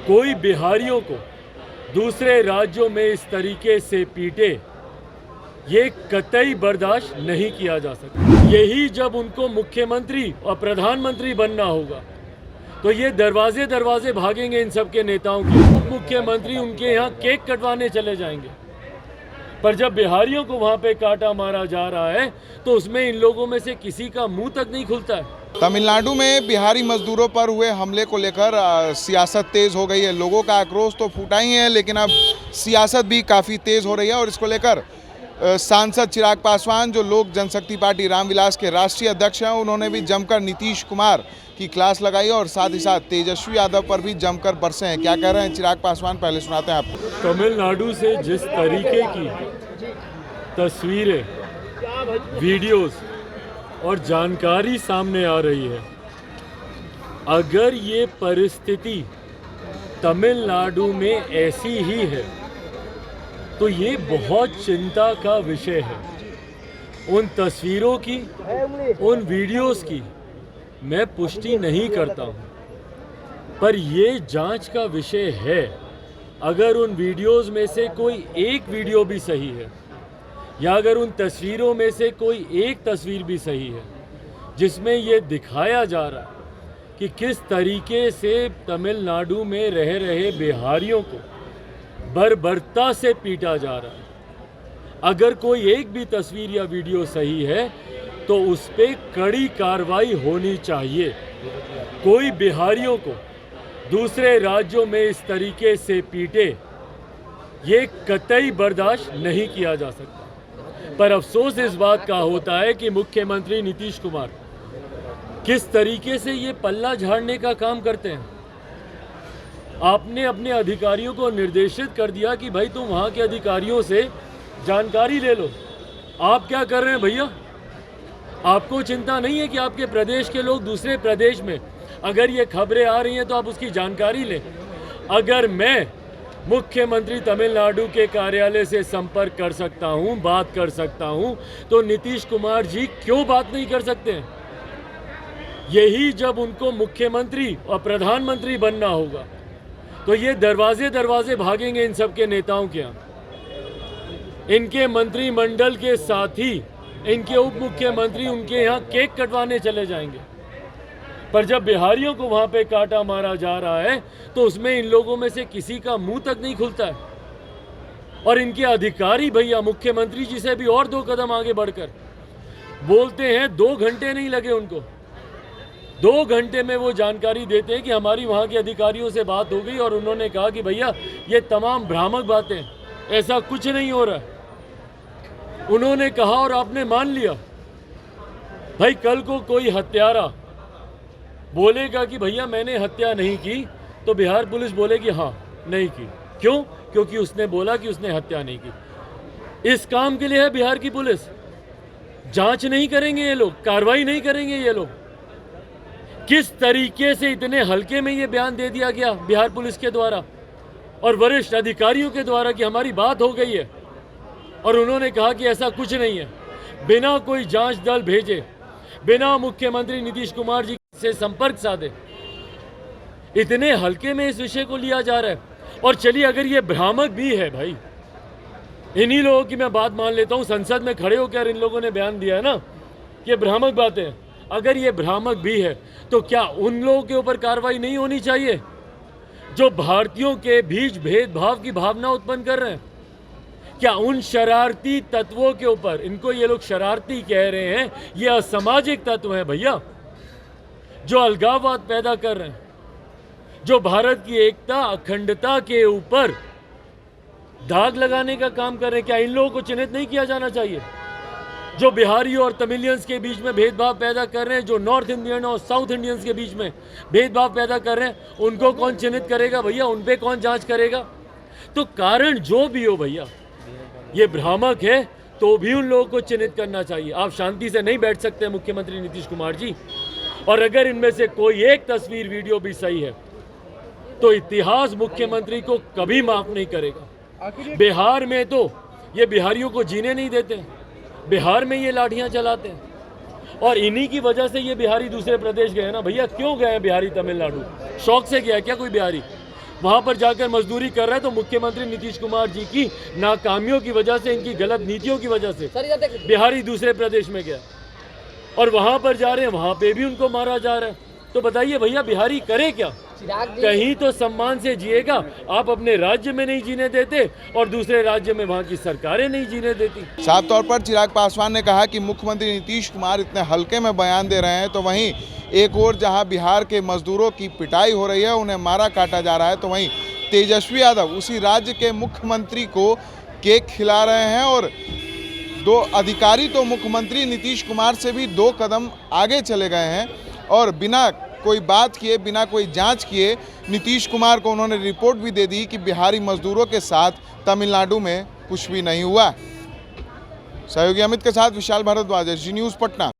कोई बिहारियों को दूसरे राज्यों में इस तरीके से पीटे, ये कतई बर्दाश्त नहीं किया जा सकता। यही जब उनको मुख्यमंत्री और प्रधानमंत्री बनना होगा तो ये दरवाजे दरवाजे भागेंगे इन सब के नेताओं के। उप मुख्यमंत्री उनके यहाँ केक कटवाने चले जाएंगे, पर जब बिहारियों को वहाँ पे काटा मारा जा रहा है तो उसमें इन लोगों में से किसी का मुंह तक नहीं खुलता है। तमिलनाडु में बिहारी मजदूरों पर हुए हमले को लेकर सियासत तेज हो गई है। लोगों का आक्रोश तो फूटा ही है, लेकिन अब सियासत भी काफ़ी तेज हो रही है और इसको लेकर सांसद चिराग पासवान, जो लोक जनशक्ति पार्टी रामविलास के राष्ट्रीय अध्यक्ष हैं, उन्होंने भी जमकर नीतीश कुमार की क्लास लगाई और साथ ही साथ तेजस्वी यादव पर भी जमकर बरसे हैं। क्या कह रहे हैं चिराग पासवान, पहले सुनाते हैं आपको। तमिलनाडु से जिस तरीके की तस्वीरें, वीडियोस और जानकारी सामने आ रही है, अगर ये परिस्थिति तमिलनाडु में ऐसी ही है तो ये बहुत चिंता का विषय है। उन तस्वीरों की, उन वीडियोस की मैं पुष्टि नहीं करता हूँ, पर ये जांच का विषय है। अगर उन वीडियोस में से कोई एक वीडियो भी सही है या अगर उन तस्वीरों में से कोई एक तस्वीर भी सही है जिसमें ये दिखाया जा रहा है कि किस तरीके से तमिलनाडु में रह रहे बिहारियों को बर्बरता से पीटा जा रहा है, अगर कोई एक भी तस्वीर या वीडियो सही है तो उस पर कड़ी कार्रवाई होनी चाहिए। कोई बिहारियों को दूसरे राज्यों में इस तरीके से पीटे, ये कतई बर्दाश्त नहीं किया जा सकता। पर अफसोस इस बात का होता है कि मुख्यमंत्री नीतीश कुमार किस तरीके से ये पल्ला झाड़ने का काम करते हैं। आपने अपने अधिकारियों को निर्देशित कर दिया कि भाई तुम वहाँ के अधिकारियों से जानकारी ले लो। आप क्या कर रहे हैं भैया? आपको चिंता नहीं है कि आपके प्रदेश के लोग दूसरे प्रदेश में अगर ये खबरें आ रही हैं तो आप उसकी जानकारी लें। अगर मैं मुख्यमंत्री तमिलनाडु के कार्यालय से संपर्क कर सकता हूँ, बात कर सकता हूँ, तो नीतीश कुमार जी क्यों बात नहीं कर सकते हैं? यही जब उनको मुख्यमंत्री और प्रधानमंत्री बनना होगा तो ये दरवाजे दरवाजे भागेंगे इन सब के नेताओं के यहाँ। इनके मंत्रिमंडल के साथ ही इनके उप मुख्यमंत्री उनके यहाँ केक कटवाने चले जाएंगे, पर जब बिहारियों को वहाँ पे काटा मारा जा रहा है तो उसमें इन लोगों में से किसी का मुंह तक नहीं खुलता है। और इनके अधिकारी भैया मुख्यमंत्री जी से भी और 2 कदम आगे बढ़कर बोलते हैं। 2 घंटे नहीं लगे उनको, 2 घंटे में वो जानकारी देते हैं कि हमारी वहाँ के अधिकारियों से बात हो गई और उन्होंने कहा कि भैया ये तमाम भ्रामक बातें, ऐसा कुछ नहीं हो रहा है। उन्होंने कहा और आपने मान लिया। भाई कल को कोई हत्यारा बोलेगा कि भैया मैंने हत्या नहीं की, तो बिहार पुलिस बोलेगी हाँ नहीं की। क्यों? क्योंकि उसने बोला कि उसने हत्या नहीं की। इस काम के लिए है बिहार की पुलिस। जांच नहीं करेंगे ये लोग, कार्रवाई नहीं करेंगे ये लोग। किस तरीके से इतने हल्के में ये बयान दे दिया गया बिहार पुलिस के द्वारा और वरिष्ठ अधिकारियों के द्वारा कि हमारी बात हो गई है, और उन्होंने कहा कि ऐसा कुछ नहीं है। बिना कोई जांच दल भेजे, बिना मुख्यमंत्री नीतीश कुमार जी से संपर्क साधे, इतने हल्के में इस विषय को लिया जा रहा है। और चलिए अगर ये भ्रामक भी है, भाई इन्हीं लोगों की मैं बात मान लेता हूँ, संसद में खड़े होकर इन लोगों ने बयान दिया है ना कि भ्रामक बातें हैं। अगर ये भ्रामक भी है तो क्या उन लोगों के ऊपर कार्रवाई नहीं होनी चाहिए जो भारतीयों के बीच भेदभाव की भावना उत्पन्न कर रहे हैं? क्या उन शरारती तत्वों के ऊपर, इनको ये लोग शरारती कह रहे हैं, ये असामाजिक तत्व हैं भैया, जो अलगाववाद पैदा कर रहे हैं, जो भारत की एकता अखंडता के ऊपर दाग लगाने का काम कर रहे हैं? क्या इन लोगों को चिन्हित नहीं किया जाना चाहिए? जो बिहारी और तमिलियंस के बीच में भेदभाव पैदा कर रहे हैं, जो नॉर्थ इंडियन और साउथ इंडियंस के बीच में भेदभाव पैदा कर रहे हैं, उनको कौन चिन्हित करेगा भैया? उन पे कौन जांच करेगा? तो कारण जो भी हो भैया, ये भ्रामक है तो भी उन लोगों को चिन्हित करना चाहिए। आप शांति से नहीं बैठ सकते मुख्यमंत्री नीतीश कुमार जी। और अगर इनमें से कोई एक तस्वीर, वीडियो भी सही है तो इतिहास मुख्यमंत्री को कभी माफ नहीं करेगा। बिहार में तो ये बिहारियों को जीने नहीं देते, बिहार में ये लाठियां चलाते हैं और इन्हीं की वजह से ये बिहारी दूसरे प्रदेश गए ना भैया। क्यों गए हैं बिहारी तमिलनाडु? शौक से गया क्या कोई बिहारी? वहाँ पर जाकर मजदूरी कर रहा है तो मुख्यमंत्री नीतीश कुमार जी की नाकामियों की वजह से, इनकी गलत नीतियों की वजह से बिहारी दूसरे प्रदेश में गया और वहाँ पर जा रहे हैं, वहाँ पे भी उनको मारा जा रहा है। तो बताइए भैया बिहारी करे क्या? कहीं तो सम्मान से जिएगा। आप अपने राज्य में नहीं जीने देते और दूसरे राज्य में वहाँ की सरकारें नहीं जीने देती। साफ तौर पर चिराग पासवान ने कहा कि मुख्यमंत्री नीतीश कुमार इतने हल्के में बयान दे रहे हैं, तो वहीं एक और जहां बिहार के मजदूरों की पिटाई हो रही है, उन्हें मारा काटा जा रहा है, तो वहीं तेजस्वी यादव उसी राज्य के मुख्यमंत्री को केक खिला रहे हैं और दो अधिकारी तो मुख्यमंत्री नीतीश कुमार से भी 2 कदम आगे चले गए हैं और बिना कोई बात किए, बिना कोई जांच किए नीतीश कुमार को उन्होंने रिपोर्ट भी दे दी कि बिहारी मजदूरों के साथ तमिलनाडु में कुछ भी नहीं हुआ। सहयोगी अमित के साथ विशाल भारद्वाज, जी न्यूज़ पटना।